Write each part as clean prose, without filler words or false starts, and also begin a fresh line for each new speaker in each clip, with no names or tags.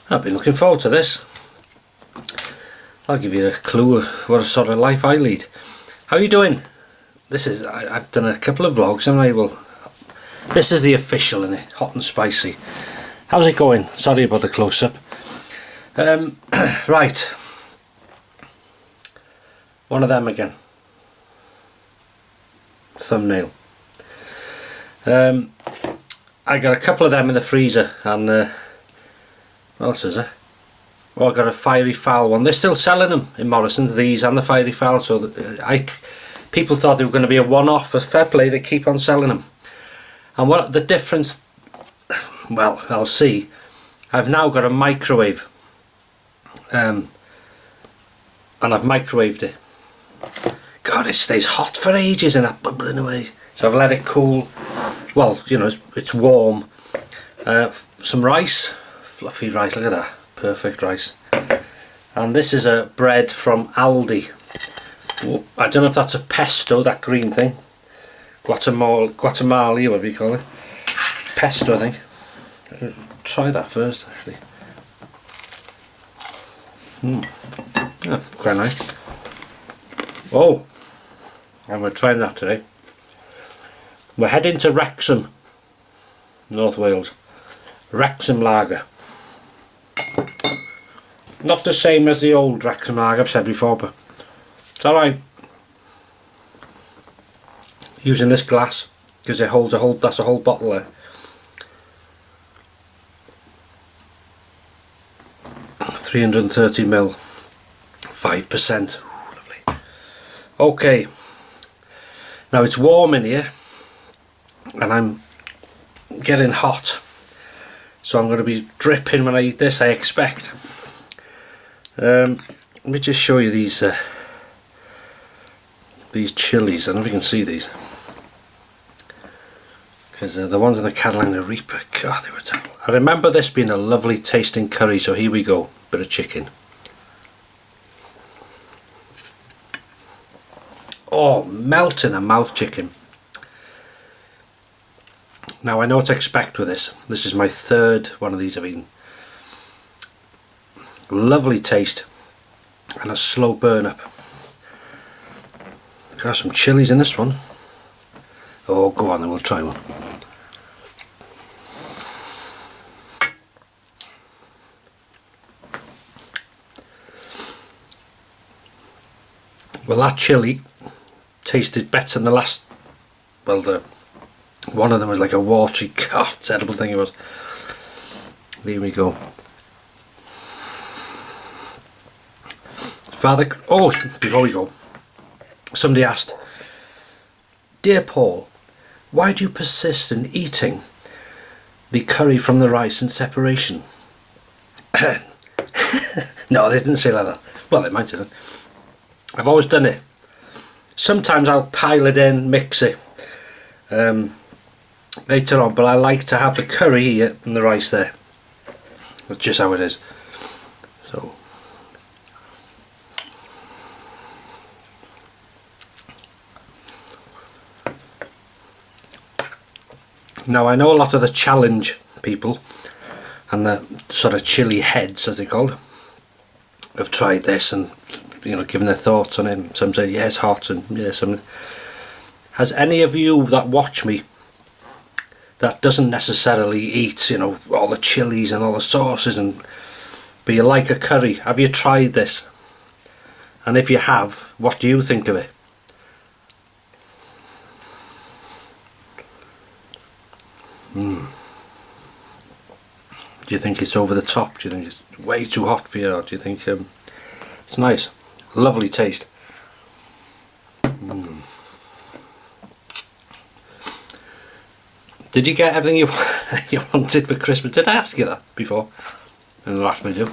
I've been looking forward to this. I'll give you a clue of what sort of life I lead. How are you doing? This is, I've done a couple of vlogs and this is the official, innit? Hot and spicy. How's it going? Sorry about the close-up. Right. One of them again. Thumbnail. I got a couple of them in the freezer and what else is there? Oh, I got a fiery fowl one. They're still selling them in Morrison's, these and the fiery fowl, so people thought they were going to be a one-off, but fair play, they keep on selling them. And what the difference, well, I'll see. I've now got a microwave and I've microwaved it. God, it stays hot for ages and that bubbling away. So I've let it cool. Well, you know, it's warm. Some rice, fluffy rice, look at that, perfect rice. And this is a bread from Aldi. Oh, I don't know if that's a pesto, that green thing. Guatemala, whatever you call it. Pesto, I think. Try that first, actually. Yeah, quite nice. Oh, and we're trying that today. We're heading to Wrexham, North Wales. Wrexham lager. Not the same as the old Wrexham lager I've said before, but it's alright. Using this glass because it holds that's a whole bottle there. 330ml, 5%. Ooh, lovely. Okay, now it's warm in here and I'm getting hot, so I'm going to be dripping when I eat this, I expect. Let me just show you these chilies. I don't know if you can see these, because the ones in the Carolina Reaper, God, they were terrible. I remember this being a lovely tasting curry, so here we go, bit of chicken. Oh, melt in the mouth chicken. Now I know what to expect with this. This is my third one of these I've eaten. Lovely taste and a slow burn up. Got some chilies in this one. Oh, go on then, we'll try one. Well, that chili tasted better than the last. Well, one of them was like a watery, God, terrible thing it was. There we go. Oh, before we go, somebody asked, "Dear Paul, why do you persist in eating the curry from the rice in separation?" No, they didn't say like that. Well, they might have done. I've always done it. Sometimes I'll pile it in, mix it later on, but I like to have the curry here and the rice there. That's just how it is. So now I know a lot of the challenge people and the sort of chili heads, as they're called, have tried this and, you know, given their thoughts on it. Some say yeah, it's hot, and yeah, some. Has any of you that watch me that doesn't necessarily eat, you know, all the chilies and all the sauces, but you like a curry, have you tried this? And if you have, what do you think of it? Do you think it's over the top? Do you think it's way too hot for you? Or do you think it's nice? Lovely taste. Did you get everything you wanted for Christmas? Did I ask you that before in the last video?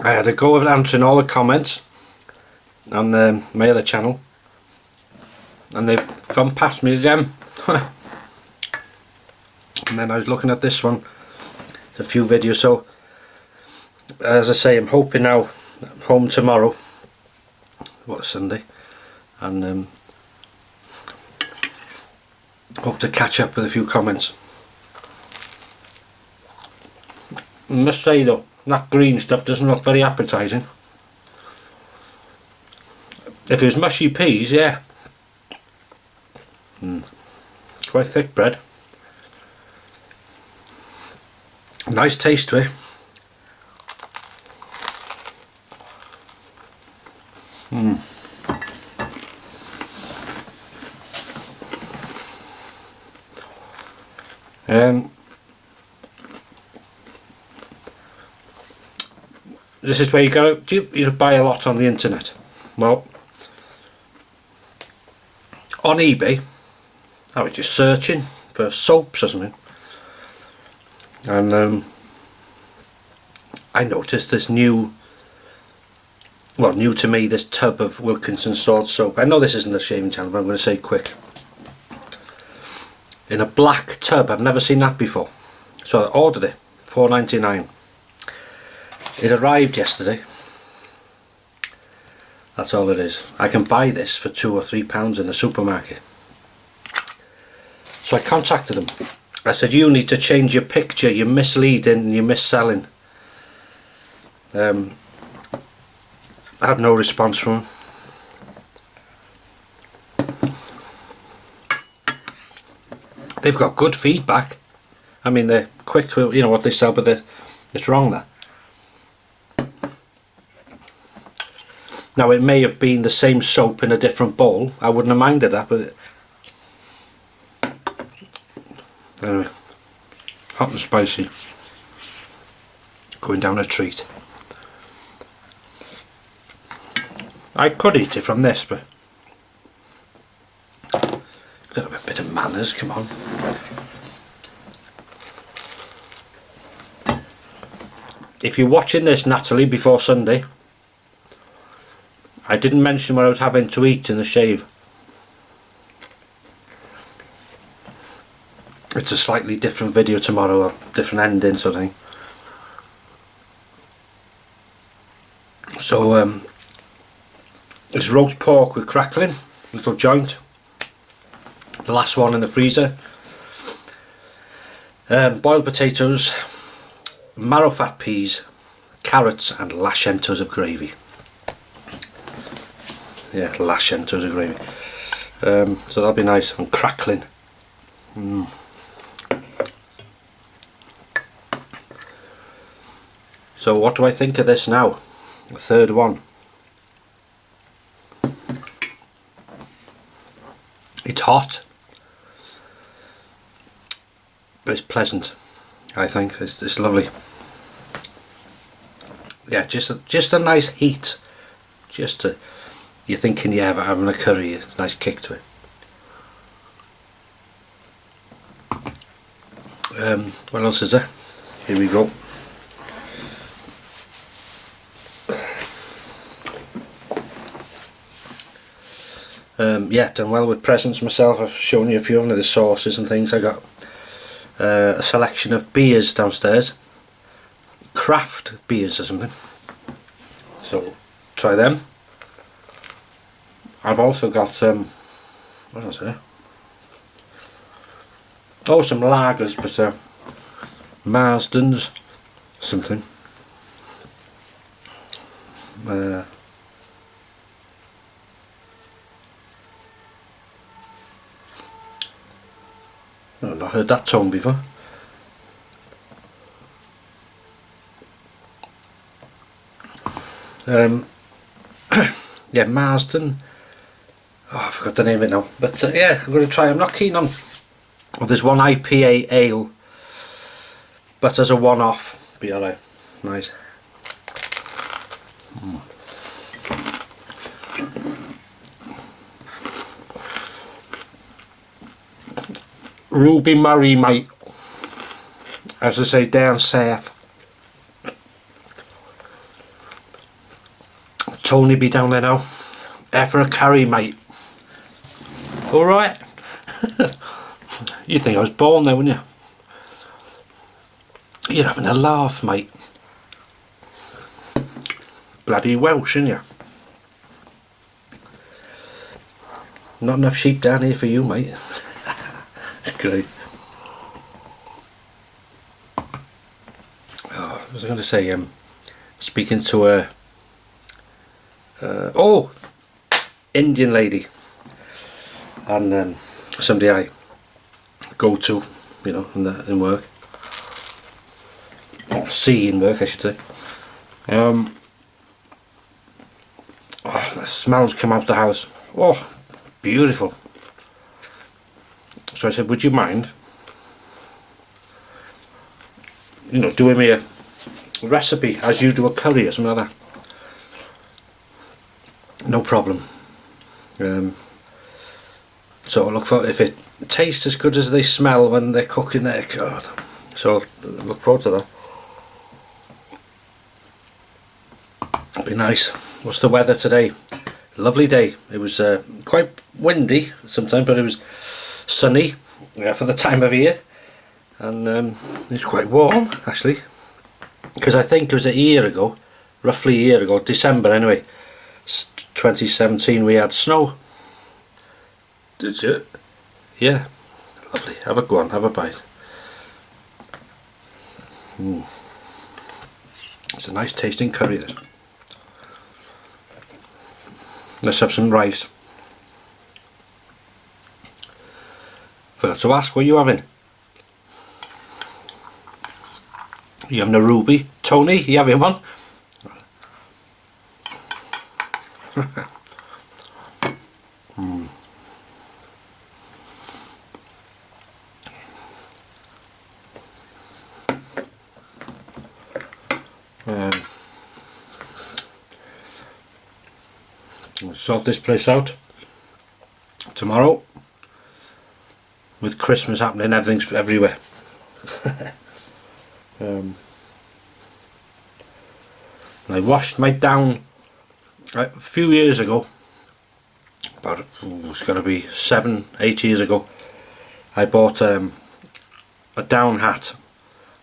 I had a go of answering all the comments on my other channel, and they've gone past me again. And then I was looking at this one, a few videos. So as I say, I'm hoping now I'm home tomorrow. What a Sunday, and hope to catch up with a few comments. must say though, that green stuff doesn't look very appetising. If it was mushy peas, yeah. Quite thick bread. Nice taste to it. This is where you buy a lot on the internet. Well, on eBay, I was just searching for soaps or something, and I noticed this new to me, this tub of Wilkinson salt soap. I know this isn't a shaving channel, but I'm going to say quick. In a black tub, I've never seen that before. So I ordered it, £4.99. It arrived yesterday. That's all it is. I can buy this for £2 or £3 in the supermarket. So I contacted them. I said, you need to change your picture, you're misleading and you're mis-selling. I had no response from them. They've got good feedback. I mean, they're quick with, what they sell, but it's wrong there. Now, it may have been the same soap in a different bowl. I wouldn't have minded that, but anyway, hot and spicy, going down a treat. I could eat it from this, but got a bit of manners, come on. If you're watching this, Natalie, before Sunday, I didn't mention what I was having to eat in the shave. It's a slightly different video tomorrow, or different ending sort of thing. So it's roast pork with crackling, little joint. The last one in the freezer. Boiled potatoes, marrow fat peas, carrots and lashentos of gravy. Yeah, lashentos of gravy. So that'll be nice and crackling. So what do I think of this now? The third one. It's hot, but it's pleasant. I think it's lovely. Yeah, just a nice heat. You're thinking, yeah, but having a curry, it's a nice kick to it. What else is there? Here we go. Yeah, done well with presents myself. I've shown you a few of the sauces and things. I got a selection of beers downstairs, craft beers or something, so try them. I've also got what else there? Oh, some lagers, but Marsden's something. I've not heard that tone before. Yeah, Marsden. Oh, I forgot the name of it now. But yeah, I'm going to try. I'm not keen on. Oh, there's one IPA ale, but as a one-off, be alright. Nice. Ruby Murray, mate. As I say, down south. Tony be down there now. Air for a curry, mate. Alright. You think I was born there, wouldn't you? You're having a laugh, mate. Bloody Welsh, aren't you? Not enough sheep down here for you, mate. It's great. Oh, was I going to say? Speaking to a oh, Indian lady, and somebody I go to, you know, in work, or see in work, I should say. Oh, the smells come out the house. Oh, beautiful. So I said, would you mind, you know, doing me a recipe as you do a curry or something like that? No problem. So I look for, if it tastes as good as they smell when they're cooking there, God. So I look forward to that. It'll be nice. What's the weather today? Lovely day. It was quite windy sometimes, but it was sunny for the time of year, and it's quite warm actually, because I think it was a year ago, roughly a year ago, December anyway, 2017, we had snow. Did you? Yeah. Lovely. Have a go on, have a bite. It's a nice tasting curry, this. Let's have some rice. Forgot to ask, what are you having? You having a ruby? Tony, you having one? We'll sort this place out tomorrow. With Christmas happening, everything's everywhere. I washed my down a few years ago, about it's got to be 7-8 years ago. I bought a down hat,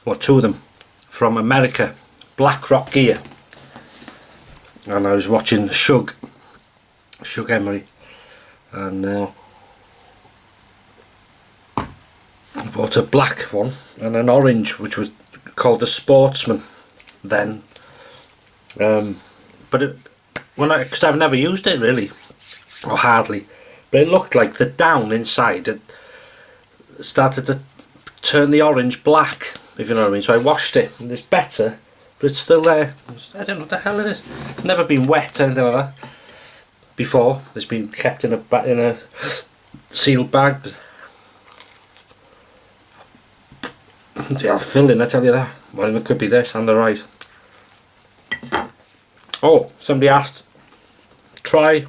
or two of them, from America, Black Rock Gear, and I was watching Shug Emery, and I bought a black one and an orange, which was called the Sportsman then. But because I've never used it really, or hardly, but it looked like the down inside it started to turn the orange black, if you know what I mean. So I washed it, and it's better, but it's still there. I don't know what the hell it is. Never been wet or anything like that before. It's been kept in a sealed bag. I'll fill in, I tell you that. Well, it could be this and the rice. Oh, somebody asked, try,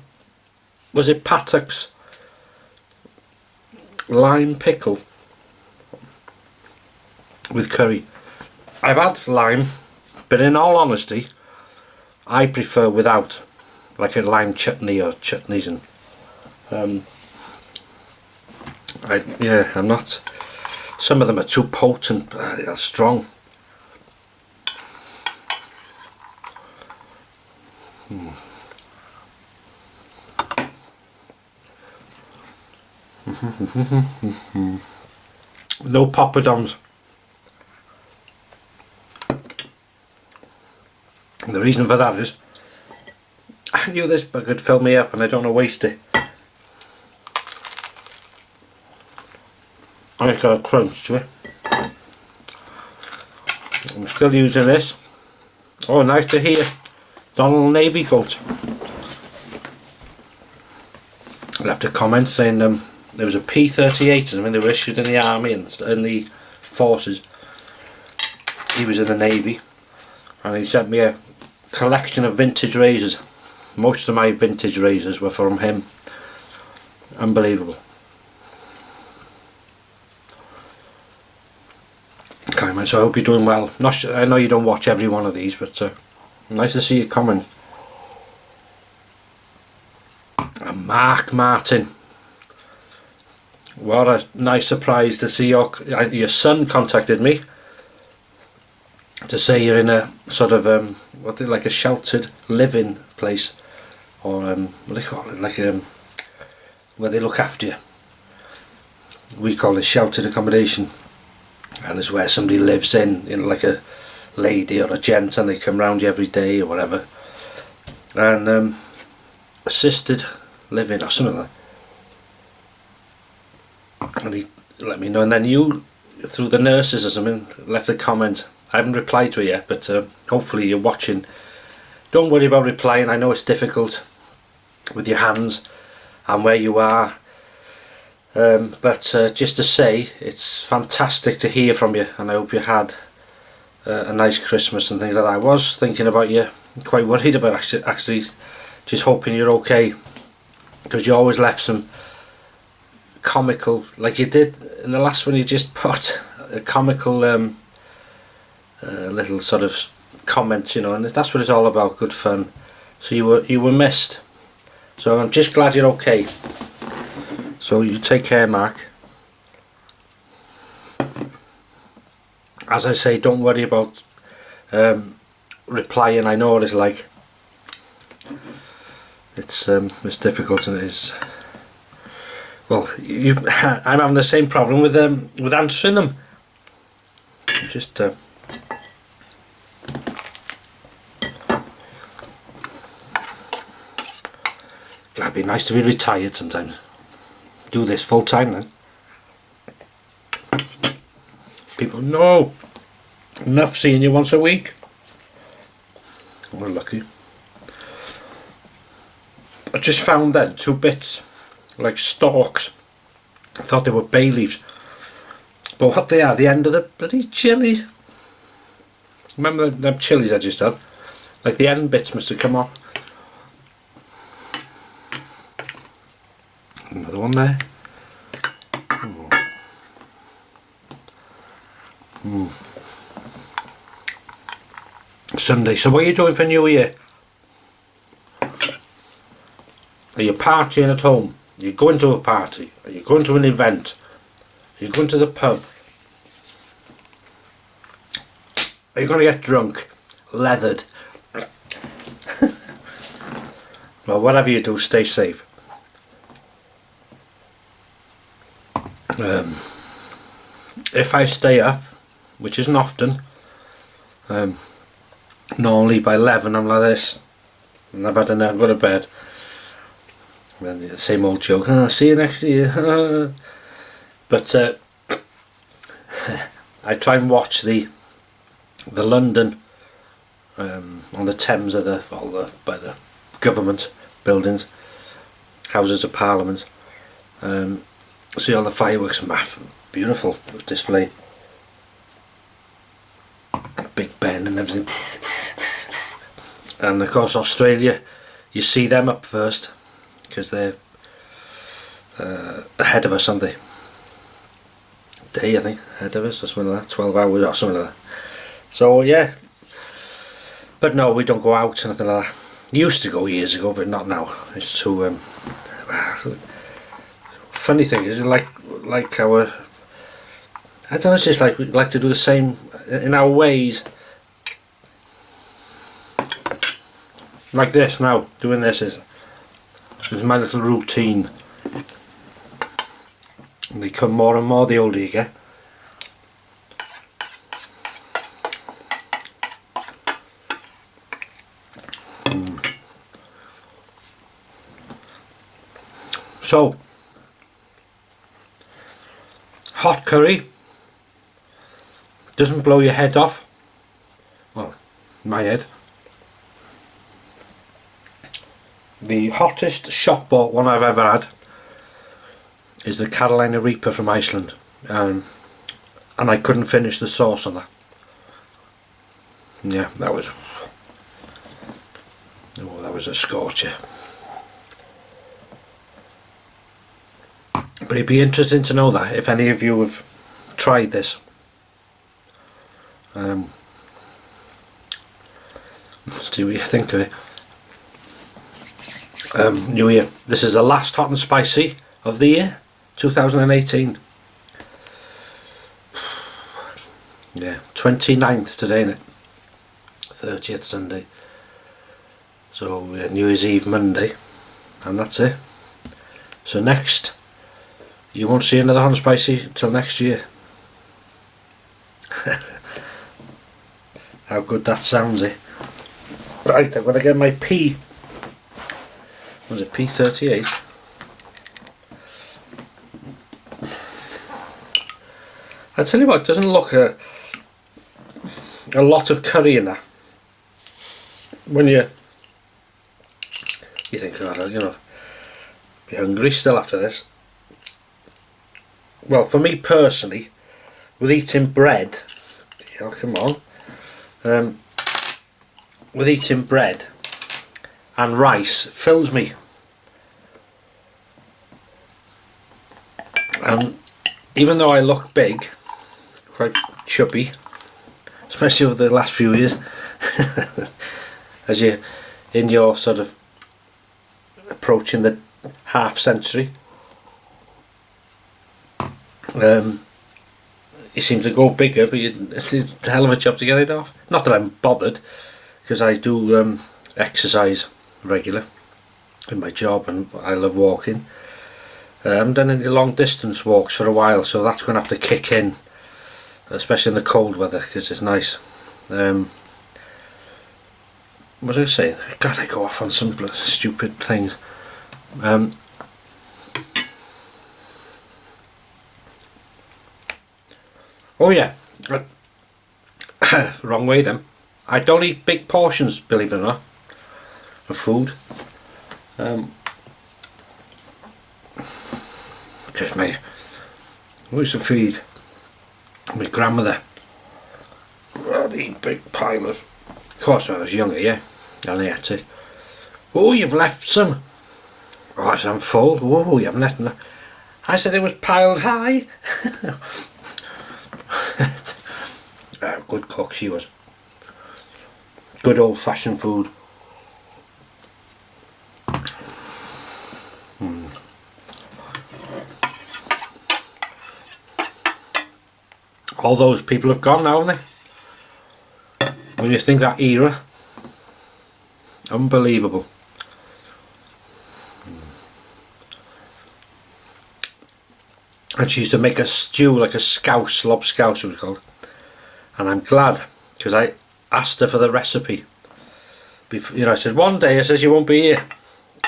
was it Patak's lime pickle with curry? I've had lime, but in all honesty, I prefer without, like a lime chutney or chutneys, and I'm not. Some of them are too potent, they're strong. No poppadoms. And the reason for that is, I knew this but could fill me up and I don't want to waste it. And it's got a crunch to it. I'm still using this. Oh, nice to hear. Donald Navy Goat. Left a comment saying there was a P-38, I mean, they were issued in the army and in the forces. He was in the Navy, and he sent me a collection of vintage razors. Most of my vintage razors were from him. Unbelievable. Okay, man, so I hope you're doing well. I know you don't watch every one of these, but nice to see you comment. And Mark Martin, what a nice surprise to see your son contacted me to say you're in a sort of like a sheltered living place, or what do they call it, like where they look after you. We call it sheltered accommodation, and it's where somebody lives in like a lady or a gent and they come round you every day or whatever, and assisted living or something like that. And he let me know, and then you, through the nurses or something, left a comment. I haven't replied to it yet, but hopefully you're watching. Don't worry about replying. I know it's difficult with your hands and where you are, but just to say, it's fantastic to hear from you, and I hope you had a nice Christmas and things like that. I was thinking about you, quite worried about actually just hoping you're okay, because you always left some comical, like you did in the last one. You just put a comical little sort of comments, you know, and that's what it's all about, good fun. So you were missed, so I'm just glad you're okay. So you take care, Mark. As I say, don't worry about replying. I know what it's like. It's difficult, and it is. Well, I'm having the same problem with answering them. Just it'd be nice to be retired sometimes. Do this full time then. People, no, enough seeing you once a week. We're lucky. I just found then 2 bits, like stalks. I thought they were bay leaves, but what they are, the end of the bloody chilies. Remember them chilies I just had? Like the end bits must have come off. Another one there. Sunday. So what are you doing for New Year? Are you partying at home? Are you going to a party? Are you going to an event? Are you going to the pub? Are you going to get drunk? Leathered? Well, whatever you do, stay safe. If I stay up, which isn't often, normally by 11 I'm like this, and I've had enough, go to bed. And the same old joke, oh, see you next year. But I try and watch the London on the Thames of by the government buildings, Houses of Parliament. See all the fireworks, beautiful display, Big Ben and everything. And of course Australia, you see them up first because they're ahead of us, aren't they? Day, I think, ahead of us or something like that, 12 hours or something like that. So yeah, but no, we don't go out or anything like that. Used to go years ago, but not now. It's too funny thing is, like our, I don't know, it's just like we like to do the same in our ways. Like this now, doing this is my little routine. And they become more and more the older you get. So, hot curry doesn't blow your head off. Well, my head. The hottest shop bought one I've ever had is the Carolina Reaper from Iceland, and I couldn't finish the sauce on that. Yeah, that was a scorcher. But it'd be interesting to know that if any of you have tried this. See what you think of it. New Year. This is the last Hot and Spicy of the year, 2018. Yeah, 29th today, isn't it? 30th Sunday. So New Year's Eve Monday, and that's it. So next, you won't see another Hot and Spicy until next year. how good that sounds, eh? Right, I'm going to get my P. Was it P38? I tell you what, it doesn't look a lot of curry in that. When you think, oh, you know, be hungry still after this. Well, for me personally, with eating bread, oh, come on, with eating bread and rice fills me. And even though I look big, quite chubby, especially over the last few years, as you're in your sort of approaching the half century, you seem to go bigger, but it's a hell of a job to get it off. Not that I'm bothered, because I do exercise regular in my job and I love walking. I haven't done any long distance walks for a while, so that's going to have to kick in, especially in the cold weather, because it's nice. What was I saying? God, I go off on some stupid things. Oh yeah, wrong way then. I don't eat big portions, believe it or not, of food. Because I used to feed my grandmother. I'd eat big pile of course when I was younger, yeah. And I had to, oh, you've left some. Oh, I said, I'm full. Oh, you haven't left enough. I said it was piled high. Good cook she was. Good old fashioned food. All those people have gone now, haven't they? When you think that era, unbelievable. And she used to make a stew, like a scouse, lobscouse it was called. And I'm glad, because I asked her for the recipe. Before, you know, I said, one day, I says, you won't be here.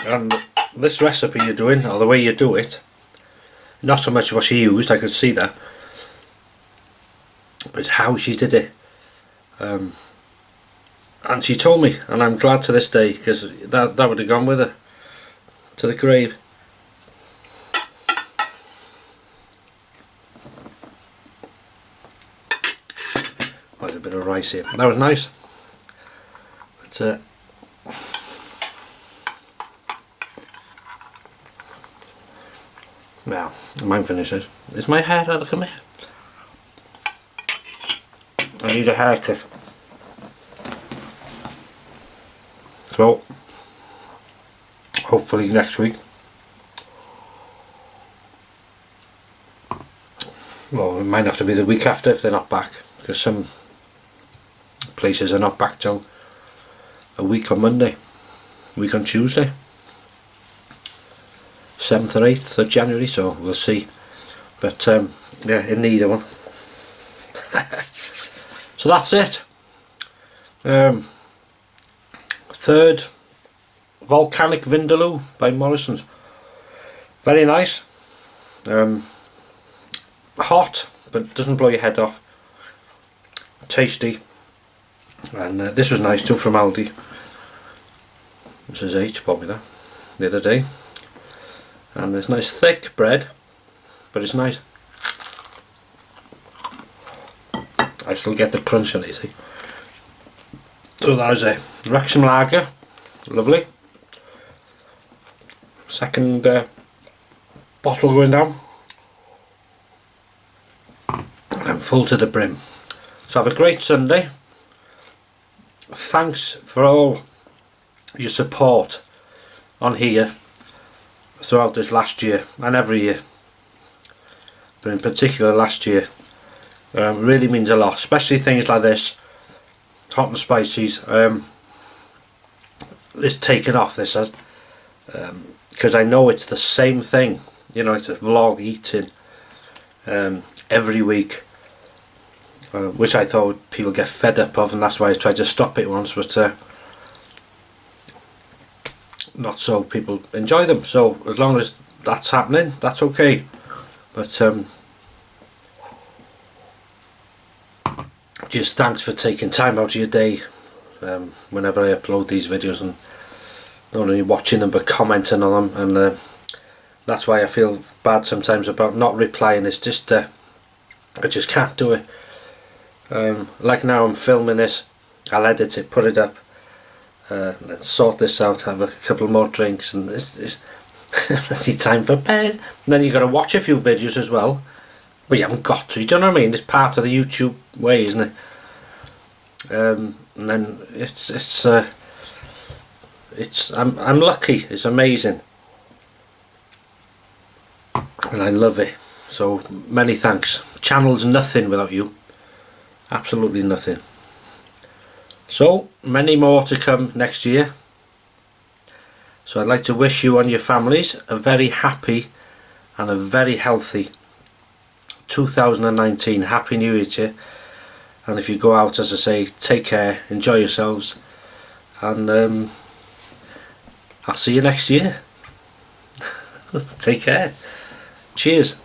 And this recipe you're doing, or the way you do it, not so much what she used, I could see that, but it's how she did it. And she told me, and I'm glad to this day, because that would have gone with her to the grave. There's a bit of rice here. That was nice. But now, I might finish this. Is my hair out of come here? I need a haircut. So, hopefully next week. Well, it might have to be the week after if they're not back, because some places are not back till a week on Monday, week on Tuesday, 7th or 8th of January, so we'll see. But yeah, in need of one. So that's it. Third Volcanic Vindaloo by Morrison's. Very nice. Hot, but doesn't blow your head off. Tasty. And this was nice too, from Aldi. Mrs H bought me that the other day. And it's nice thick bread, but it's nice. I still get the crunch on it, you see. So that is a Wrexham lager, lovely. Second bottle going down. And I'm full to the brim. So have a great Sunday. Thanks for all your support on here throughout this last year and every year, but in particular last year. Really means a lot, especially things like this, Hot+Spicy's. It's taken off, this has, because I know it's the same thing, you know, it's a vlog eating every week, which I thought people get fed up of, and that's why I tried to stop it once, but not so. People enjoy them, so as long as that's happening, that's okay. But just thanks for taking time out of your day whenever I upload these videos, and not only watching them but commenting on them. And that's why I feel bad sometimes about not replying. It's just I just can't do it. Like now I'm filming this, I'll edit it, put it up, let's sort this out, have a couple more drinks, and this bloody time for bed. And then you've got to watch a few videos as well. Well, you haven't got to, do you know what I mean? It's part of the YouTube way, isn't it? And then I'm lucky. It's amazing, and I love it. So many thanks. Channel's nothing without you. Absolutely nothing. So many more to come next year. So I'd like to wish you and your families a very happy and a very healthy 2019. Happy New Year to you. And if you go out, as I say, take care, enjoy yourselves, and I'll see you next year. Take care. Cheers.